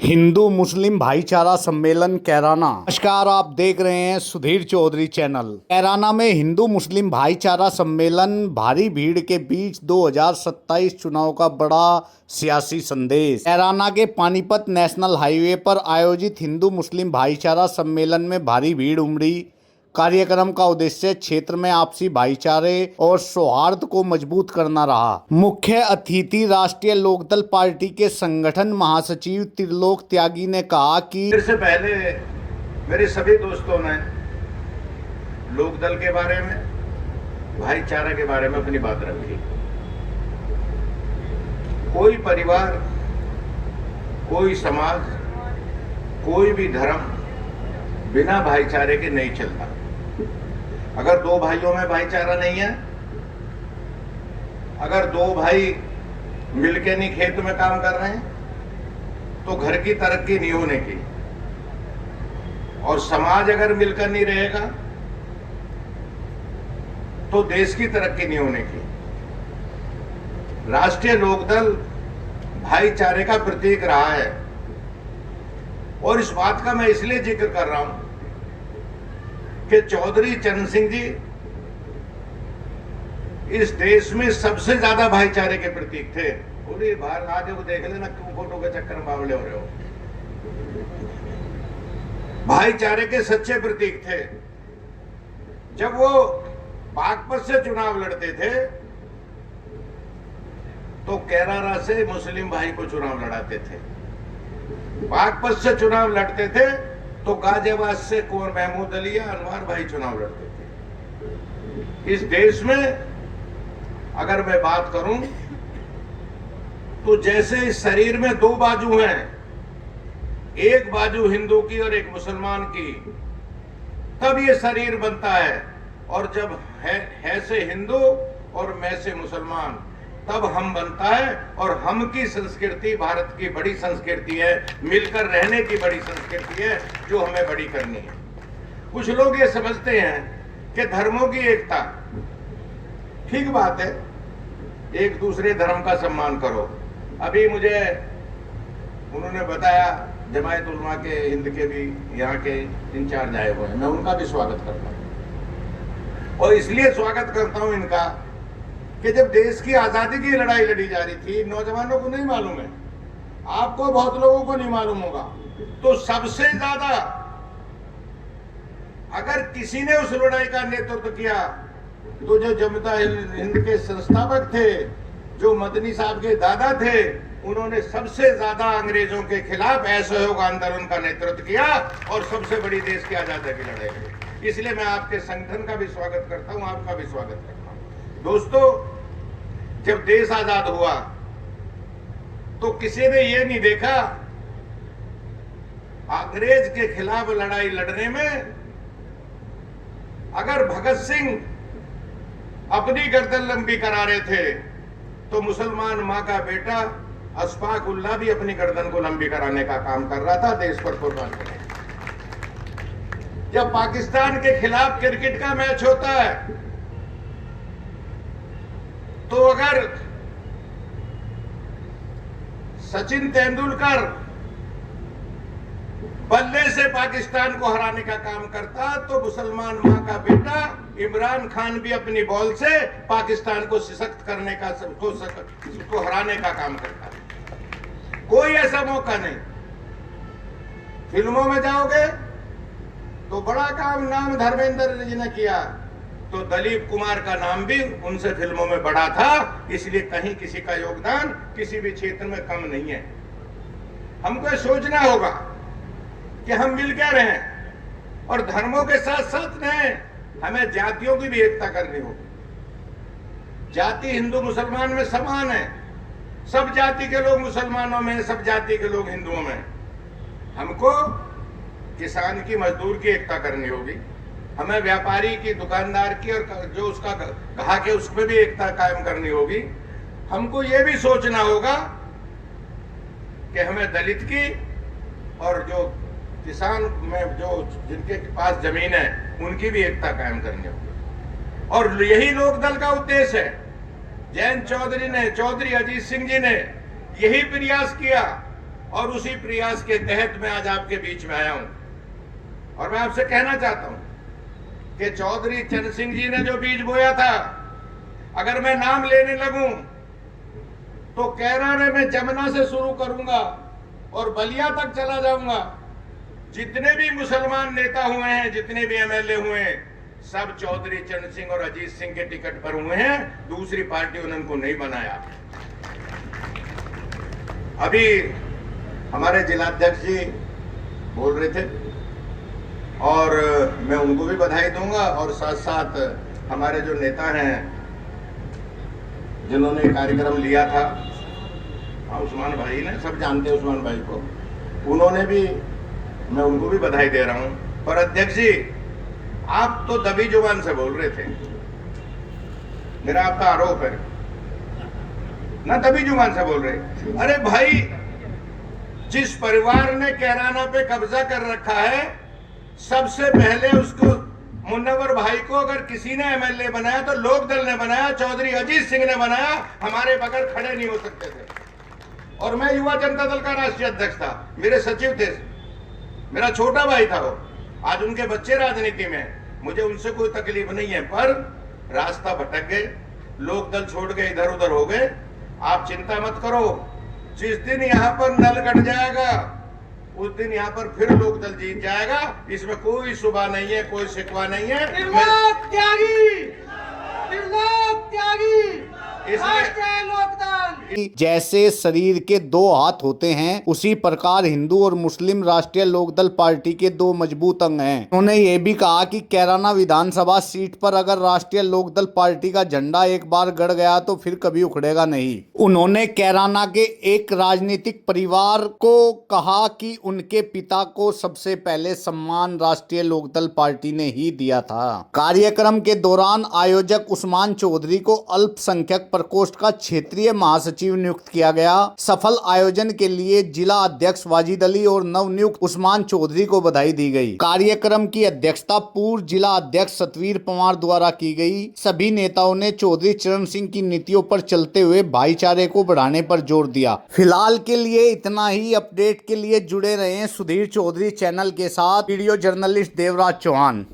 हिंदू मुस्लिम भाईचारा सम्मेलन कैराना। नमस्कार, आप देख रहे हैं सुधीर चौधरी चैनल। कैराना में हिंदू मुस्लिम भाईचारा सम्मेलन, भारी भीड़ के बीच 2027 चुनाव का बड़ा सियासी संदेश। कैराना के पानीपत नेशनल हाईवे पर आयोजित हिंदू मुस्लिम भाईचारा सम्मेलन में भारी भीड़ उमड़ी। कार्यक्रम का उद्देश्य क्षेत्र में आपसी भाईचारे और सौहार्द को मजबूत करना रहा। मुख्य अतिथि राष्ट्रीय लोकदल पार्टी के संगठन महासचिव त्रिलोक त्यागी ने कहा कि इससे पहले मेरे सभी दोस्तों ने लोकदल के बारे में, भाईचारा के बारे में अपनी बात रखी। कोई परिवार, कोई समाज, कोई भी धर्म बिना भाईचारे के नहीं चलता। अगर दो भाइयों में भाईचारा नहीं है, अगर दो भाई मिलके नहीं खेत में काम कर रहे हैं, तो घर की तरक्की नहीं होने की। और समाज अगर मिलकर नहीं रहेगा, तो देश की तरक्की नहीं होने की। राष्ट्रीय लोकदल भाईचारे का प्रतीक रहा है। और इस बात का मैं इसलिए जिक्र कर रहा हूं कि चौधरी चरण सिंह जी इस देश में सबसे ज्यादा भाईचारे के प्रतीक थे। पूरी बाहर आगे वो देख लेना, क्यों फोटो के चक्कर में बावले हो रहे हो। भाईचारे के सच्चे प्रतीक थे। जब वो बागपत से चुनाव लड़ते थे, तो कैराना से मुस्लिम भाई को चुनाव लड़ाते थे। बागपत से चुनाव लड़ते थे तो गाजियाबाद से कुंवर महमूद अली या अनवर भाई चुनाव लड़ते थे। इस देश में अगर मैं बात करूं, तो जैसे इस शरीर में दो बाजू हैं, एक बाजू हिंदू की और एक मुसलमान की, तब ये शरीर बनता है। और जब है से हिंदू और मैं से मुसलमान, तब हम बनता है। और हम की संस्कृति भारत की बड़ी संस्कृति है, मिलकर रहने की बड़ी संस्कृति है, जो हमें बड़ी करनी है। कुछ लोग ये समझते हैं कि धर्मों की एकता, ठीक बात है, एक दूसरे धर्म का सम्मान करो। अभी मुझे उन्होंने बताया, जमायत उलमा के हिंद के भी यहाँ के इंचार्ज आए हुए हैं, मैं उनका भी स्वागत करता हूँ। और इसलिए स्वागत करता हूँ इनका कि जब देश की आजादी की लड़ाई लड़ी जा रही थी, नौजवानों को नहीं मालूम है, आपको बहुत लोगों को नहीं मालूम होगा, तो सबसे ज्यादा अगर किसी ने उस लड़ाई का नेतृत्व किया, तो जो जनता हिंद के संस्थापक थे, जो मदनी साहब के दादा थे, उन्होंने सबसे ज्यादा अंग्रेजों के खिलाफ असहयोग आंदोलन का नेतृत्व किया और सबसे बड़ी देश की आजादी की लड़ाई लड़ी। इसलिए मैं आपके संगठन का भी स्वागत करता हूं, आपका भी स्वागत करता हूं। दोस्तों, जब देश आजाद हुआ तो किसी ने यह नहीं देखा, अंग्रेज के खिलाफ लड़ाई लड़ने में अगर भगत सिंह अपनी गर्दन लंबी करा रहे थे, तो मुसलमान मां का बेटा अशफाक उल्लाह भी अपनी गर्दन को लंबी कराने का काम कर रहा था, देश पर कुर्बान करने। जब पाकिस्तान के खिलाफ क्रिकेट का मैच होता है, तो अगर सचिन तेंदुलकर बल्ले से पाकिस्तान को हराने का काम करता, तो मुसलमान मां का बेटा इमरान खान भी अपनी बॉल से पाकिस्तान को सशक्त करने का, को हराने का काम करता। कोई ऐसा मौका नहीं। फिल्मों में जाओगे तो बड़ा काम नाम धर्मेंद्र जी ने किया, तो दलीप कुमार का नाम भी उनसे फिल्मों में बड़ा था। इसलिए कहीं किसी का योगदान किसी भी क्षेत्र में कम नहीं है। हमको सोचना होगा कि हम मिल क्या रहें, और धर्मों के साथ साथ रहें। हमें जातियों की भी एकता करनी होगी। जाति हिंदू मुसलमान में समान है, सब जाति के लोग मुसलमानों में, सब जाति के लोग हिंदुओं में। हमको किसान की, मजदूर की एकता करनी होगी। हमें व्यापारी की, दुकानदार की, और जो उसका ग्राहक है उसमें भी एकता कायम करनी होगी। हमको यह भी सोचना होगा कि हमें दलित की और जो किसान में जो जिनके पास जमीन है उनकी भी एकता कायम करनी होगी। और यही लोकदल का उद्देश्य है। जयंत चौधरी ने, चौधरी अजीत सिंह जी ने यही प्रयास किया और उसी प्रयास के तहत मैं आज आपके बीच में आया हूं। और मैं आपसे कहना चाहता हूं कि चौधरी चरण सिंह जी ने जो बीज बोया था, अगर मैं नाम लेने लगूं तो कैराना में जमुना से शुरू करूंगा और बलिया तक चला जाऊंगा। जितने भी मुसलमान नेता हुए हैं, जितने भी एमएलए हुए हैं, सब चौधरी चरण सिंह और अजीत सिंह के टिकट पर हुए हैं। दूसरी पार्टियों ने उनको नहीं बनाया। अभी हमारे जिलाध्यक्ष जी बोल रहे थे और मैं उनको भी बधाई दूंगा, और साथ साथ हमारे जो नेता हैं जिन्होंने कार्यक्रम लिया था, उस्मान भाई ने, सब जानते हैं उस्मान भाई को, उन्होंने भी, मैं उनको भी बधाई दे रहा हूं। पर अध्यक्ष जी, आप तो दबी जुबान से बोल रहे थे, मेरा आपका आरोप है ना, दबी जुबान से बोल रहे। अरे भाई, जिस परिवार ने कैराना पे कब्जा कर रखा है, सबसे पहले उसको, मुन्नवर भाई को अगर किसी ने एमएलए बनाया तो लोकदल ने बनाया, चौधरी अजीत सिंह ने बनाया। हमारे बगैर खड़े नहीं हो सकते थे। और मैं युवा जनता दल का राष्ट्रीय अध्यक्ष था, मेरे सचिव थे, मेरा छोटा भाई था वो। आज उनके बच्चे राजनीति में, मुझे उनसे कोई तकलीफ नहीं है, पर रास्ता भटक गए, लोकदल छोड़ के इधर उधर हो गए। आप चिंता मत करो, जिस दिन यहाँ पर नल कट जाएगा उस दिन यहाँ पर फिर लोकदल जीत जाएगा। इसमें कोई सुबह नहीं है, कोई शिकवा नहीं है। त्रिलोक त्यागी, त्रिलोक त्यागी, राष्ट्रीय लोकदल। जैसे शरीर के दो हाथ होते हैं, उसी प्रकार हिंदू और मुस्लिम राष्ट्रीय लोकदल पार्टी के दो मजबूत अंग हैं। उन्होंने ये भी कहा कि कैराना विधानसभा सीट पर अगर राष्ट्रीय लोकदल पार्टी का झंडा एक बार गड़ गया तो फिर कभी उखड़ेगा नहीं। उन्होंने कैराना के एक राजनीतिक परिवार को कहा कि उनके पिता को सबसे पहले सम्मान राष्ट्रीय लोकदल पार्टी ने ही दिया था। कार्यक्रम के दौरान आयोजक उस्मान चौधरी को अल्पसंख्यक प्रकोष्ठ का क्षेत्रीय महासचिव नियुक्त किया गया। सफल आयोजन के लिए जिला अध्यक्ष वाजिद अली और नवनियुक्त उस्मान चौधरी को बधाई दी गई। कार्यक्रम की अध्यक्षता पूर्व जिला अध्यक्ष सतवीर पवार द्वारा की गई। सभी नेताओं ने चौधरी चरण सिंह की नीतियों पर चलते हुए भाईचारे को बढ़ाने पर जोर दिया। फिलहाल के लिए इतना ही। अपडेट के लिए जुड़े रहें सुधीर चौधरी चैनल के साथ। Video journalist Devraj Chauhan.